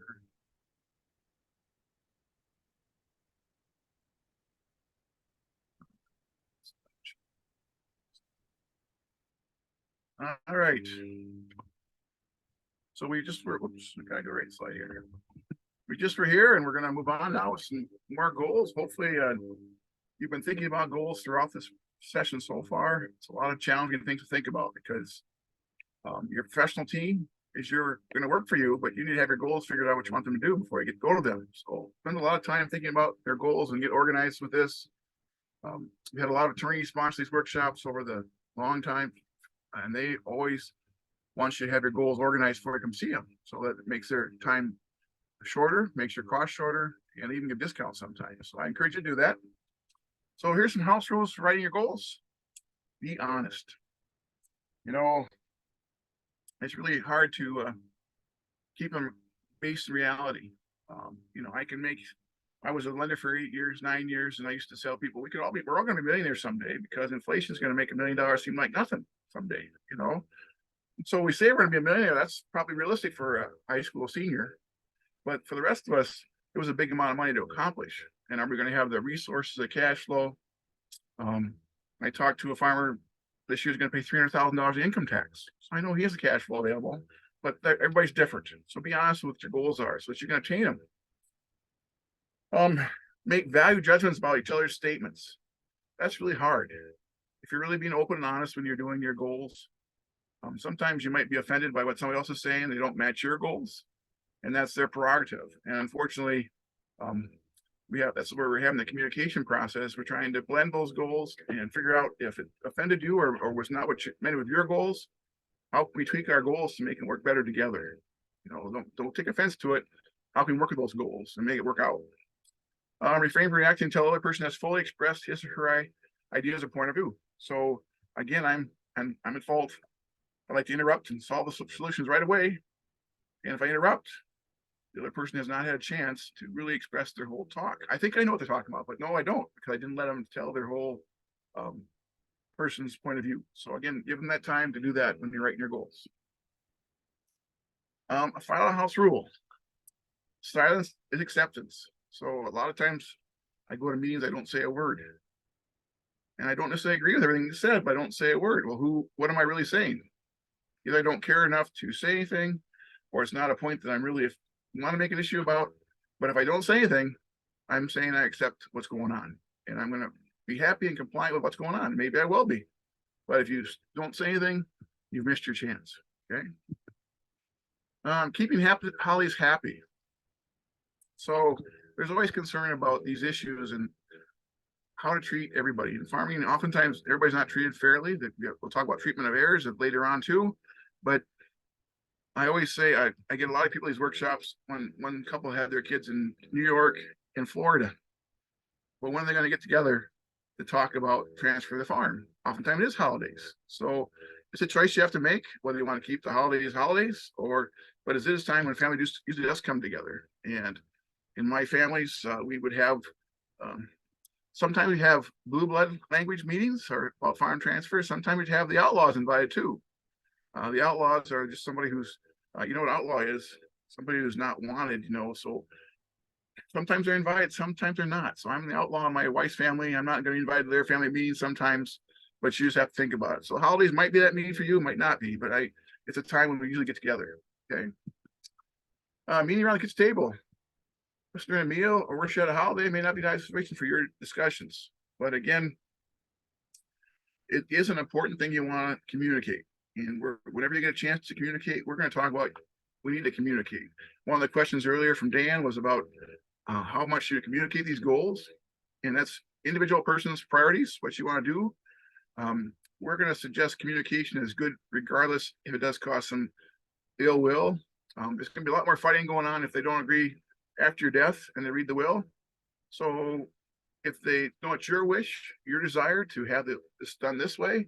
All right. So we just were, oops, I gotta go right slide here. We just were here and we're gonna move on now with some more goals. Hopefully, you've been thinking about goals throughout this session so far. It's a lot of challenging things to think about because your professional team is gonna work for you, but you need to have your goals figured out what you want them to do before you go to them. So spend a lot of time thinking about their goals and get organized with this. We had a lot of attorneys sponsor these workshops over the long time, and they always want you to have your goals organized before you come see them. So that it makes their time shorter, makes your cost shorter, and even give discounts sometimes. So I encourage you to do that. So here's some house rules for writing your goals. Be honest. You know, it's really hard to keep them based in reality. You know, I was a lender for 8 years, 9 years, and I used to tell people we're all gonna be millionaires someday because inflation is gonna make $1 million seem like nothing someday, you know. So we say we're gonna be a millionaire, that's probably realistic for a high school senior. But for the rest of us, it was a big amount of money to accomplish. And are we going to have the resources, the cash flow? I talked to a farmer this year's going to pay $300,000 in income tax. So I know he has the cash flow available, but everybody's different. So be honest with what your goals are so that you can attain them. Make value judgments about each other's statements. That's really hard. If you're really being open and honest when you're doing your goals, sometimes you might be offended by what somebody else is saying. They don't match your goals. And that's their prerogative. And unfortunately, that's where we're having the communication process. We're trying to blend those goals and figure out if it offended you or was not what you meant with your goals. How can we tweak our goals to make it work better together? You know, don't take offense to it. How can we work with those goals and make it work out? Refrain from reacting until the other person has fully expressed his or her ideas or point of view. So again, I'm at fault. I like to interrupt and solve the solutions right away. And if I interrupt, the other person has not had a chance to really express their whole talk. I think I know what they're talking about, but no, I don't, because I didn't let them tell their whole person's point of view. So again, give them that time to do that when you're writing your goals. A file house rule. Silence is acceptance. So a lot of times I go to meetings, I don't say a word. And I don't necessarily agree with everything you said, but I don't say a word. Well, what am I really saying? Either I don't care enough to say anything, or it's not a point that I'm really want to make an issue about. But if I don't say anything, I'm saying I accept what's going on, and I'm going to be happy and compliant with what's going on. Maybe I will be, but if you don't say anything, you've missed your chance. Okay. Keeping Holly's happy. So there's always concern about these issues and how to treat everybody in farming. Oftentimes everybody's not treated fairly. We'll talk about treatment of errors later on too, but I always say I get a lot of people at these workshops when one couple had their kids in New York and Florida. Well, when are they going to get together to talk about transfer the farm? Oftentimes it is holidays. So it's a choice you have to make whether you want to keep the holidays, but it is time when family usually does come together. And in my families, we would have, sometimes we have blue blood language meetings or about farm transfer. Sometimes we'd have the outlaws invited too. The outlaws are just somebody who's, you know what outlaw is? Somebody who's not wanted, you know, so sometimes they're invited, sometimes they're not. So I'm the outlaw in my wife's family. I'm not going to invite to their family meetings sometimes, but you just have to think about it. So holidays might be that meeting for you, might not be, but it's a time when we usually get together. Okay. Meeting around the kitchen table. during a meal or wish you had a holiday may not be the ideal situation for your discussions. But again, it is an important thing you want to communicate. And whenever you get a chance to communicate, we're going to talk about, we need to communicate. One of the questions earlier from Dan was about how much you communicate these goals. And that's individual person's priorities, what you want to do. We're going to suggest communication is good, regardless if it does cause some ill will. There's going to be a lot more fighting going on if they don't agree after your death and they read the will. So if they know it's your wish, your desire to have this done this way,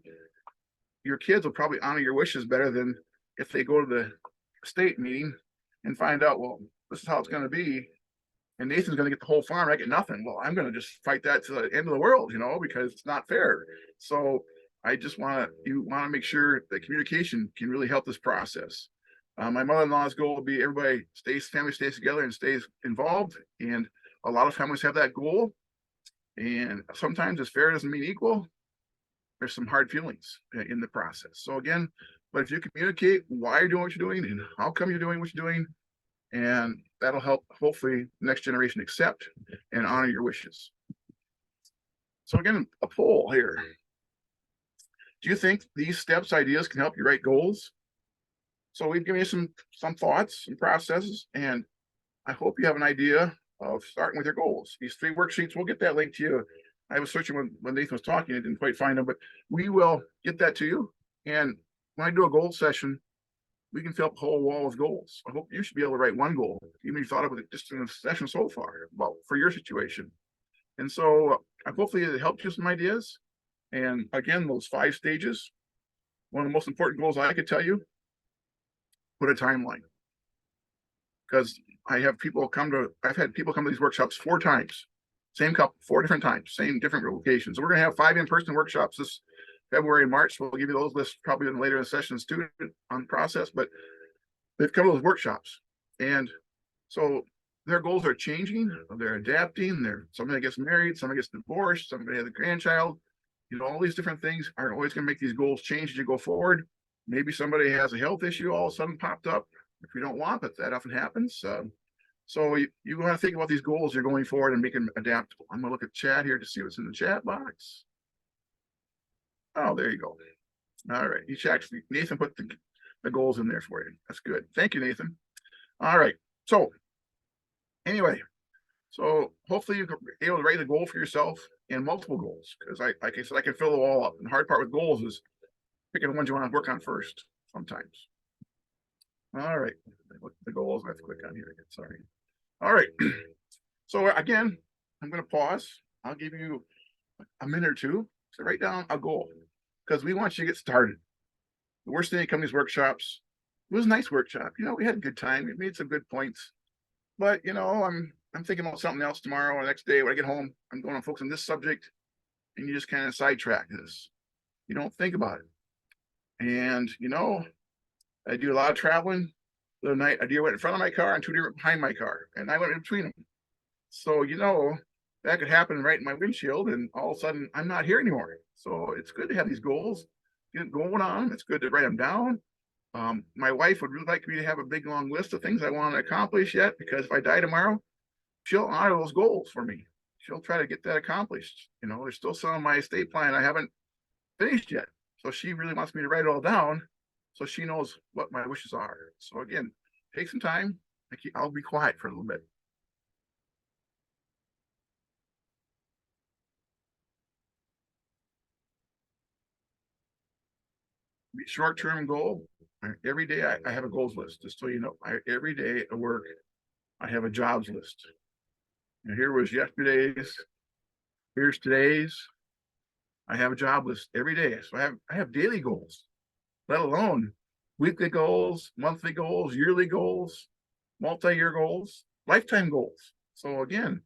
your kids will probably honor your wishes better than if they go to the state meeting and find out, well, this is how it's going to be. And Nathan's going to get the whole farm. I get nothing. Well, I'm going to just fight that to the end of the world, because it's not fair. So I just you want to make sure that communication can really help this process. My mother-in-law's goal would be everybody family stays together and stays involved. And a lot of families have that goal. And sometimes as fair doesn't mean equal. There's some hard feelings in the process. So again, but if you communicate why you're doing what you're doing and how come you're doing what you're doing, and that'll help hopefully the next generation accept and honor your wishes. So again, a poll here. Do you think these steps, ideas can help you write goals? So we've given you some thoughts and processes, and I hope you have an idea of starting with your goals. These 3 worksheets, we'll get that link to you. I was searching when Nathan was talking, I didn't quite find them, but we will get that to you. And when I do a goal session, we can fill up a whole wall with goals. I hope you should be able to write one goal, even if you thought of it just in the session so far, well, for your situation. And so hopefully it helped you some ideas. And again, those 5 stages, one of the most important goals I could tell you, put a timeline. Because I've had people come to these workshops 4 times, same couple, 4 different times, same different locations. So we're going to have 5 in-person workshops this February and March. We'll give you those lists probably later in the sessions too on process, but they've come to those workshops. And so their goals are changing, they're adapting, somebody gets married, somebody gets divorced, somebody has a grandchild, all these different things are always going to make these goals change as you go forward. Maybe somebody has a health issue all of a sudden popped up, if you don't want, but that often happens. So you want to think about these goals you're going forward and make them adaptable. I'm going to look at chat here to see what's in the chat box. Oh, there you go. All right. Nathan put the goals in there for you. That's good. Thank you, Nathan. All right. So anyway, so hopefully you're able to write a goal for yourself and multiple goals. Because like I said, I can fill it all up. And the hard part with goals is picking the ones you want to work on first sometimes. All right. Look at the goals. I have to click on here again. Sorry. All right. So again, I'm going to pause. I'll give you a minute or two to write down a goal, because we want you to get started. The worst thing to come to these workshops, it was a nice workshop. We had a good time. We made some good points. But I'm thinking about something else tomorrow or the next day when I get home. I'm going to focus on this subject, and you just kind of sidetrack this. You don't think about it. And I do a lot of traveling. The other night, a deer went in front of my car and 2 deer behind my car, and I went in between them. So that could happen right in my windshield, and all of a sudden I'm not here anymore. So it's good to have these goals, get going on them. It's good to write them down. My wife would really like me to have a big long list of things I want to accomplish yet, because if I die tomorrow, she'll honor those goals for me. She'll try to get that accomplished. There's still some of my estate plan I haven't finished yet. So she really wants me to write it all down so she knows what my wishes are. So again, take some time. I'll be quiet for a little bit. Short-term goal. Every day I have a goals list, just so you know. Every day at work, I have a jobs list. And here was yesterday's. Here's today's. I have a job list every day. So I have daily goals, let alone weekly goals, monthly goals, yearly goals, multi-year goals, lifetime goals. So again,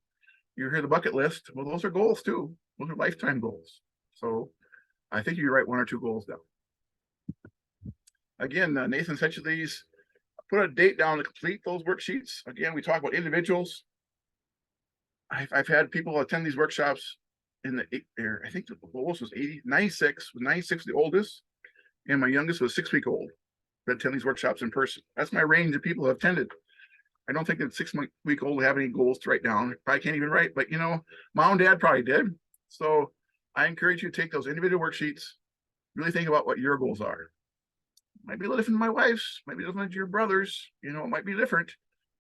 you hear the bucket list. Well, those are goals too. Those are lifetime goals. So I think you write 1 or 2 goals down. Again, Nathan sent you these. Put a date down to complete those worksheets. Again, we talk about individuals. I've had people attend these workshops in I think the oldest was 96, 96 the oldest, and my youngest was 6-week old that attend these workshops in person. That's my range of people who have attended. I don't think that 6-week old have any goals to write down. Probably can't even write, but mom and dad probably did. So I encourage you to take those individual worksheets, really think about what your goals are. Might be a little different than my wife's, might be different than your brother's, it might be different,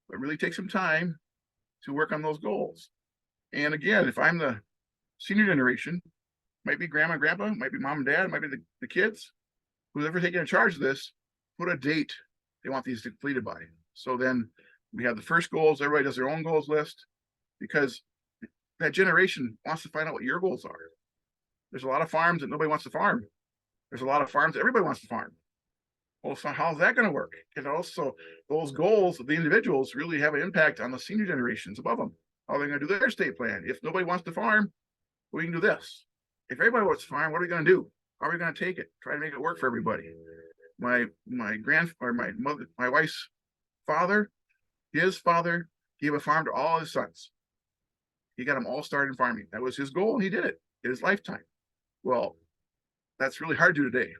but really take some time to work on those goals. And again, if I'm the senior generation, might be grandma and grandpa, might be mom and dad, might be the kids, who's ever taking charge of this, put a date they want these completed by. So then we have the first goals, everybody does their own goals list, because that generation wants to find out what your goals are. There's a lot of farms that nobody wants to farm. There's a lot of farms that everybody wants to farm. Well, so how's that going to work? And also, those goals of the individuals really have an impact on the senior generations above them. How are they going to do their estate plan? If nobody wants to farm, we can do this. If everybody wants to farm, what are we going to do? How are we going to take it? Try to make it work for everybody. My wife's father, his father gave a farm to all his sons. He got them all started in farming. That was his goal, and he did it in his lifetime. Well, that's really hard to do today.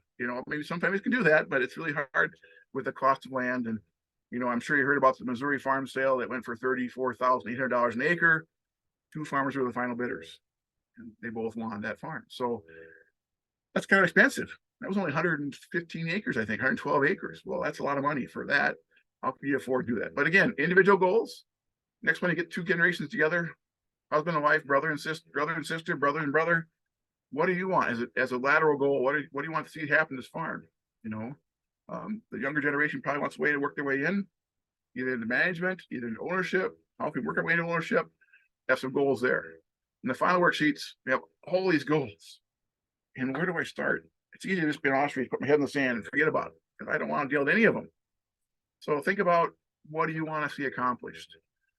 Maybe some families can do that, but it's really hard with the cost of land. And, I'm sure you heard about the Missouri farm sale that went for $34,800 an acre. 2 farmers were the final bidders, and they both won that farm. So that's kind of expensive. That was only 115 acres, I think, 112 acres. Well, that's a lot of money for that. How can you afford to do that? But again, individual goals. Next one, you get 2 generations together, husband and wife, brother and sister, brother and brother. What do you want as a lateral goal? What do you want to see happen to this farm? The younger generation probably wants a way to work their way in, either into management, either into ownership. How can we work our way into ownership? Have some goals there. In the final worksheets, we have all these goals. And where do I start? It's easy to just be an ostrich, put my head in the sand and forget about it, because I don't want to deal with any of them. So think about, what do you want to see accomplished?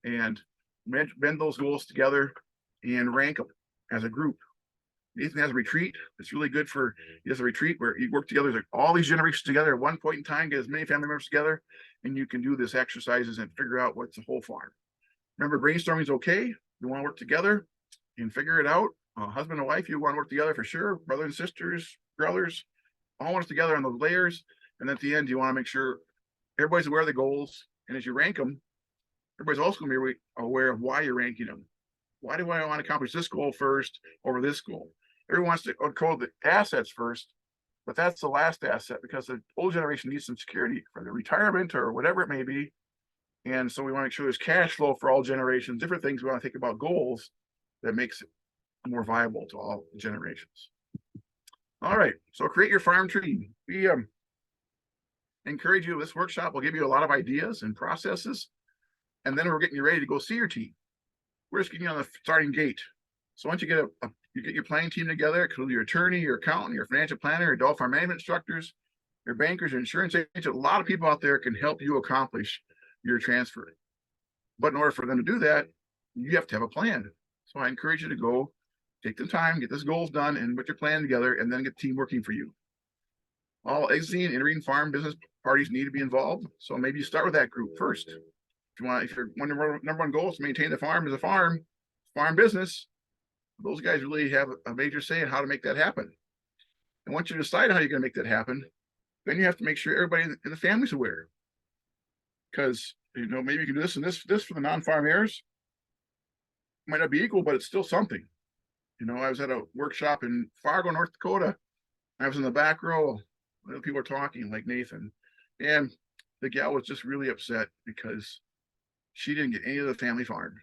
And bend those goals together and rank them as a group. Nathan has a retreat. It's really good he has a retreat where you work together, like all these generations together at one point in time, get as many family members together, and you can do this exercises and figure out what's the whole farm. Remember, brainstorming is okay. You want to work together and figure it out. Husband and wife, you want to work together for sure. Brothers and sisters, brothers, all want us together on those layers. And at the end, you want to make sure everybody's aware of the goals. And as you rank them, everybody's also going to be aware of why you're ranking them. Why do I want to accomplish this goal first over this goal? Everyone wants to code the assets first, but that's the last asset, because the old generation needs some security for their retirement or whatever it may be. And so we want to make sure there's cash flow for all generations, different things we want to think about goals that makes it more viable to all generations. All right, so create your farm tree. We encourage you, this workshop will give you a lot of ideas and processes, and then we're getting you ready to go see your team. We're just getting you on the starting gate. So once you get you get your planning team together, include your attorney, your accountant, your financial planner, your adult farm management instructors, your bankers, your insurance agents. A lot of people out there can help you accomplish your transfer. But in order for them to do that, you have to have a plan. So I encourage you to go take the time, get those goals done, and put your plan together, and then get the team working for you. All exiting and entering farm business parties need to be involved. So maybe you start with that group first. If your number one goal is to maintain the farm as a farm business, those guys really have a major say in how to make that happen. And once you decide how you're going to make that happen, then you have to make sure everybody in the family's aware. Because, maybe you can do this and this for the non-farm heirs. Might not be equal, but it's still something. I was at a workshop in Fargo, North Dakota. I was in the back row. People were talking, like Nathan. And the gal was just really upset because she didn't get any of the family farm.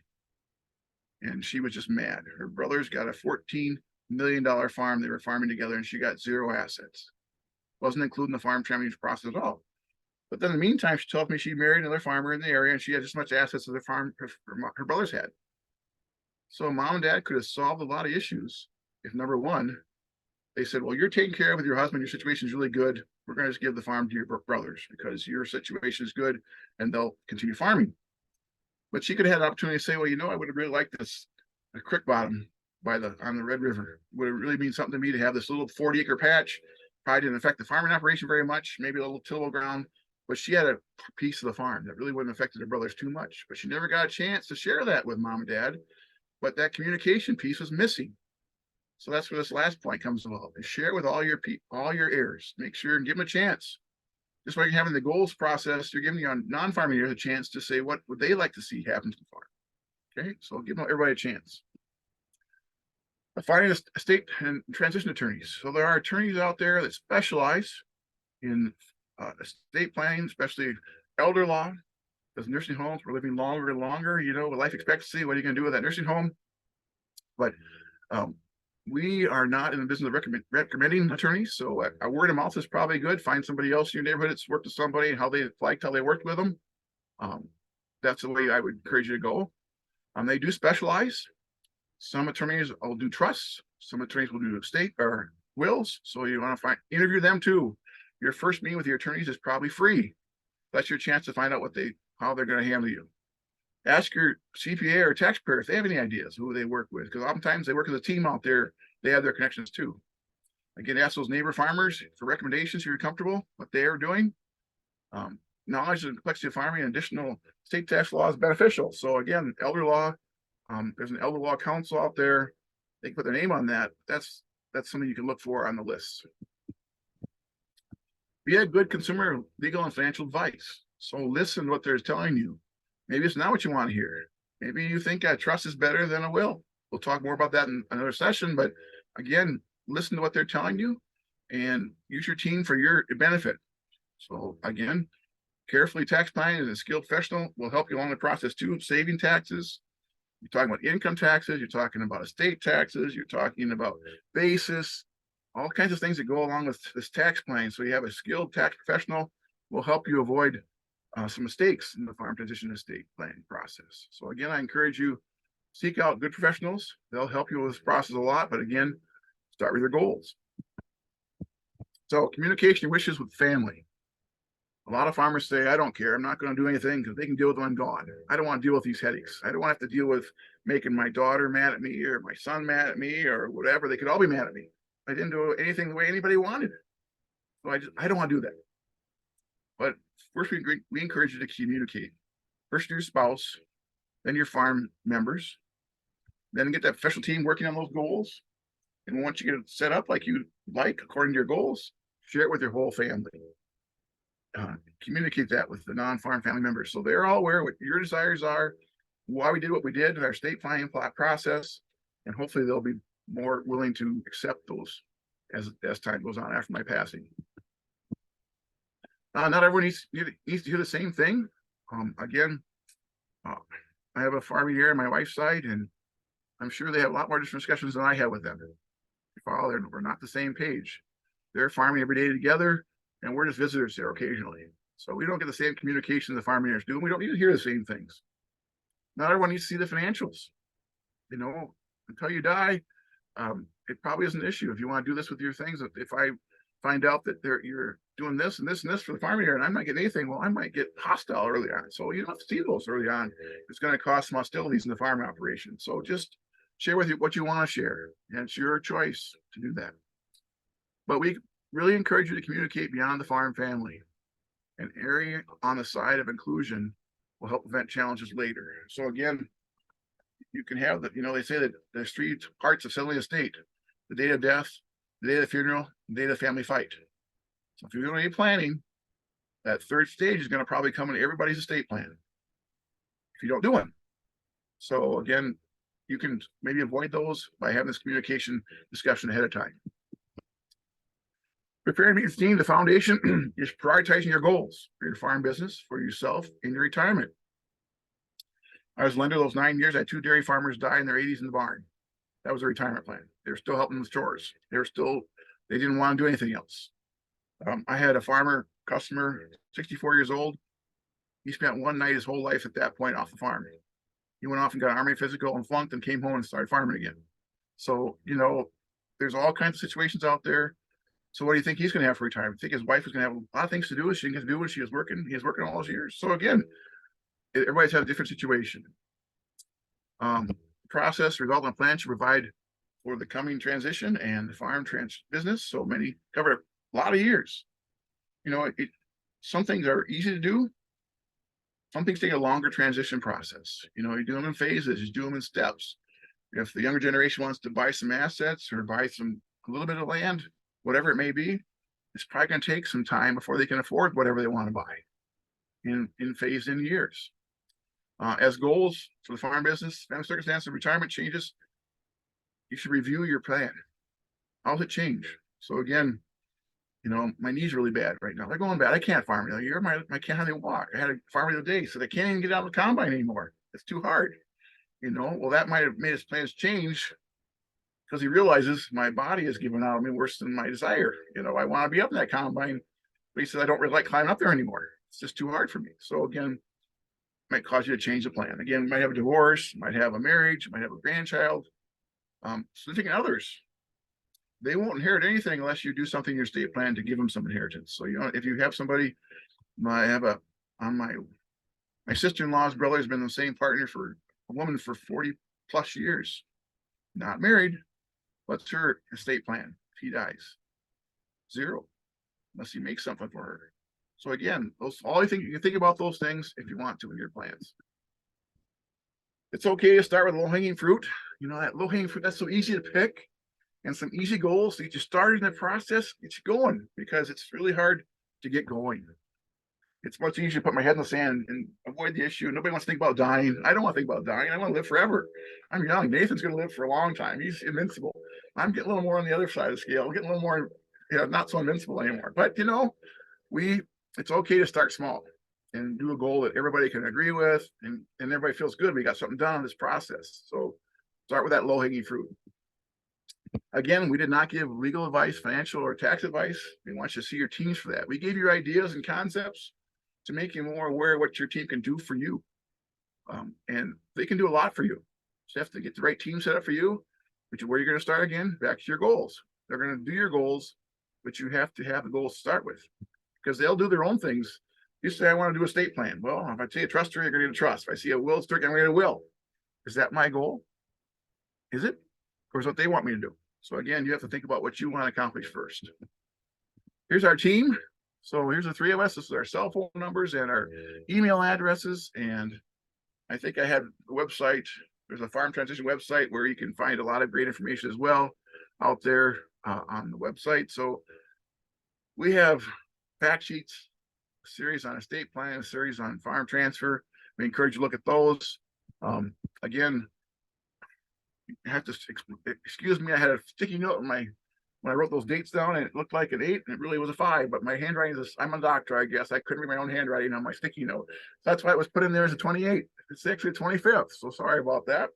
And she was just mad. Her brothers got a $14 million farm. They were farming together, and she got 0 assets. Wasn't including the farm transfer process at all. But then in the meantime, she told me she married another farmer in the area, and she had just as much assets as her brothers had. So mom and dad could have solved a lot of issues if, number one, they said, well, you're taken care of with your husband, your situation is really good. We're going to just give the farm to your brothers because your situation is good, and they'll continue farming. But she could have had an opportunity to say, well, I would have really liked this, a creek bottom on the Red River. Would it really mean something to me to have this little 40-acre patch? Probably didn't affect the farming operation very much, maybe a little tillable ground, but she had a piece of the farm that really wouldn't have affected her brothers too much. But she never got a chance to share that with mom and dad, but that communication piece was missing. So that's where this last point comes about. Share with all your heirs. Make sure and give them a chance Just like having the goals process, you're giving your non-farming years a chance to say what would they like to see happen to the farm. Okay, so give everybody a chance. Finding estate and transition attorneys. So there are attorneys out there that specialize in estate planning, especially elder law, because nursing homes, we're living longer and longer, you know, with life expectancy. What are you going to do with that nursing home? But we are not in the business of recommending attorneys. So a word of mouth is probably good. Find somebody else in your neighborhood that's worked with somebody and how they liked how they worked with them. That's the way I would encourage you to go. They do specialize. Some attorneys will do trusts. Some attorneys will do estate or wills. So you want to interview them too. Your first meeting with your attorneys is probably free. That's your chance to find out how they're going to handle you. Ask your CPA or taxpayer if they have any ideas who they work with, because oftentimes they work as a team out there. They have their connections too. Again, ask those neighbor farmers for recommendations if you're comfortable what they are doing. Knowledge of the complexity of farming and additional state tax law is beneficial. So again, elder law, there's an elder law council out there. They can put their name on that. That's something you can look for on the list. Be a good consumer legal and financial advice. So listen to what they're telling you. Maybe it's not what you want to hear. Maybe you think a trust is better than a will. We'll talk more about that in another session. But again, listen to what they're telling you and use your team for your benefit. So again, carefully tax planning as a skilled professional will help you along the process too. Saving taxes. You're talking about income taxes. You're talking about estate taxes. You're talking about basis. All kinds of things that go along with this tax planning. So you have a skilled tax professional will help you avoid some mistakes in the farm transition estate planning process. So again, I encourage you, seek out good professionals. They'll help you with this process a lot, but again, start with your goals. So communication wishes with family. A lot of farmers say, I don't care. I'm not going to do anything because they can deal with when I'm gone. I don't want to deal with these headaches. I don't want to have to deal with making my daughter mad at me or my son mad at me or whatever. They could all be mad at me. I didn't do anything the way anybody wanted it. So I don't want to do that. But first, we encourage you to communicate. First, your spouse, then your farm members, then get that professional team working on those goals. And once you get it set up like you like, according to your goals, share it with your whole family. Communicate that with the non-farm family members. So they're all aware what your desires are, why we did what we did in our estate planning process, and hopefully they'll be more willing to accept those as time goes on after my passing. Not everyone needs to hear the same thing. Again, I have a farming here on my wife's side, and I'm sure they have a lot more different discussions than I have with them. We're not the same page. They're farming every day together, and we're just visitors there occasionally. So we don't get the same communication the farm owners do, and we don't need to hear the same things. Not everyone needs to see the financials. You know, until you die, it probably is an issue. If you want to do this with your things, if I find out that you're doing this and this and this for the farm area and I'm not getting anything, well, I might get hostile early on. So you don't have to see those early on. It's going to cause some hostilities in the farm operation. So just share with you what you want to share, and it's your choice to do that. But we really encourage you to communicate beyond the farm family. And erring on the side of inclusion will help prevent challenges later. So again, you can have that, they say that there's three parts of settling a estate: the date of death, the day of the funeral, the day of the family fight. So if you're doing any planning, that third stage is going to probably come in everybody's estate plan if you don't do one. So again, you can maybe avoid those by having this communication discussion ahead of time. Preparing to meet the team, the foundation is prioritizing your goals for your farm business, for yourself, in your retirement. I was a lender those 9 years. I had 2 dairy farmers die in their 80s in the barn. That was a retirement plan. They were still helping with chores. They didn't want to do anything else. I had a farmer customer, 64 years old. He spent one night his whole life at that point off the farm. He went off and got an Army physical and flunked and came home and started farming again. So, there's all kinds of situations out there. So what do you think he's going to have for retirement? I think his wife is going to have a lot of things to do. She didn't get to do when she was working. He was working all those years. So again, everybody's had a different situation. Process, result, and plan should provide for the coming transition and the farm business. So many cover a lot of years. Some things are easy to do. Some things take a longer transition process. You do them in phases, you do them in steps. If the younger generation wants to buy some assets or buy a little bit of land, whatever it may be, it's probably going to take some time before they can afford whatever they want to buy in phased in years. As goals for the farm business, family circumstance of retirement changes, you should review your plan. How's it change? So again, you know, my knee's really bad right now. They're going bad. I can't farm another year. I can't hardly walk. I had a farm the other day, so they can't even get out of the combine anymore. It's too hard. You know, well, that might have made his plans change because he realizes my body is giving out on me worse than my desire. You know, I want to be up in that combine, but he said, I don't really like climbing up there anymore. It's just too hard for me. So again, might cause you to change the plan. Again, might have a divorce, might have a marriage, might have a grandchild. Significant others, they won't inherit anything unless you do something in your estate plan to give them some inheritance. So, you know, if you have somebody, my sister-in-law's brother has been the same partner for a woman for 40 plus years, not married. What's her estate plan if he dies? Zero, unless he makes something for her. So again, you can think about those things if you want to in your plans. It's okay to start with low-hanging fruit. You know, that low-hanging fruit, that's so easy to pick, and some easy goals to get you started in the process, get you going, because it's really hard to get going. It's much easier to put my head in the sand and avoid the issue. Nobody wants to think about dying. I don't want to think about dying. I want to live forever. I'm young. Nathan's going to live for a long time. He's invincible. I'm getting a little more on the other side of the scale. I'm getting a little more, you know, not so invincible anymore. But, you know, it's okay to start small and do a goal that everybody can agree with, and everybody feels good. We got something done on this process. So start with that low-hanging fruit. Again, we did not give legal advice, financial or tax advice. We want you to see your teams for that. We gave you ideas and concepts to make you more aware of what your team can do for you. And they can do a lot for you. So you have to get the right team set up for you, which is where you're going to start again, back to your goals. They're going to do your goals, but you have to have the goals to start with, because they'll do their own things. You say, I want to do a estate plan. Well, if I see a trust, you're going to get a trust. If I see a will, I'm going to get a will. Is that my goal? Is it? Or is what they want me to do? So again, you have to think about what you want to accomplish first. Here's our team. So here's the three of us. This is our cell phone numbers and our email addresses. And I think I have a website. There's a farm transition website where you can find a lot of great information as well out there on the website. So we have fact sheets, a series on estate plan, a series on farm transfer. We encourage you to look at those. Again, you have to excuse me. I had a sticky note when I wrote those dates down, and it looked like an 8, and it really was a 5. But my handwriting is I'm a doctor, I guess. I couldn't read my own handwriting on my sticky note. That's why it was put in there as a 28. It's actually the 25th. So sorry about that.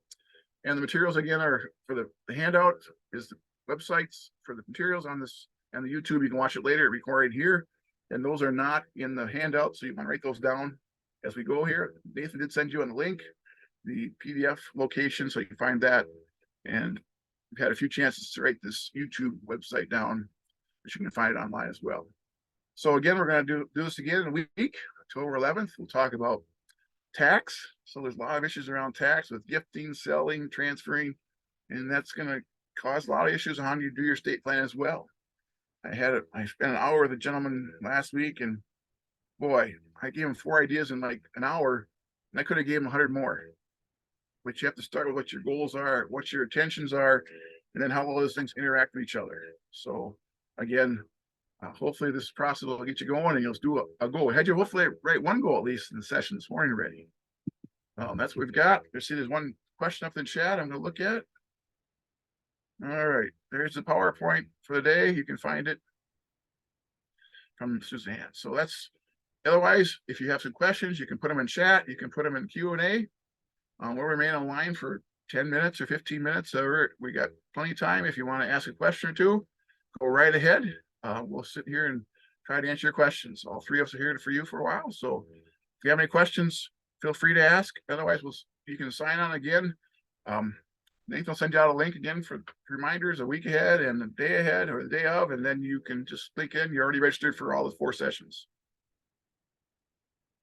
And the materials again are for the handout is the websites for the materials on this and the YouTube. You can watch it later, recorded here. And those are not in the handout, so you can write those down as we go here. Nathan did send you on the link, the PDF location, so you can find that. And we've had a few chances to write this YouTube website down, but you can find it online as well. So again, we're going to do this again in a week, October 11th. We'll talk about tax. So there's a lot of issues around tax with gifting, selling, transferring, and that's going to cause a lot of issues on how you do your estate plan as well. I spent an hour with a gentleman last week, and boy, I gave him 4 ideas in like an hour, and I could have gave him 100 more. But you have to start with what your goals are, what your intentions are, and then how all those things interact with each other. So again, hopefully this process will get you going, and you'll do a goal. Had you hopefully write one goal at least in the session this morning already. That's what we've got. There's one question up in the chat I'm going to look at. All right, there's the PowerPoint for the day. You can find it from Suzanne. So that's, otherwise, if you have some questions, you can put them in chat. You can put them in Q&A. We'll remain online for 10 minutes or 15 minutes. So we got plenty of time. If you want to ask a question or two, go right ahead. We'll sit here and try to answer your questions. All 3 of us are here for you for a while. So if you have any questions, feel free to ask. Otherwise, you can sign on again. Nathan will send you out a link again for reminders a week ahead and a day ahead or the day of, and then you can just click in. You're already registered for all the 4 sessions.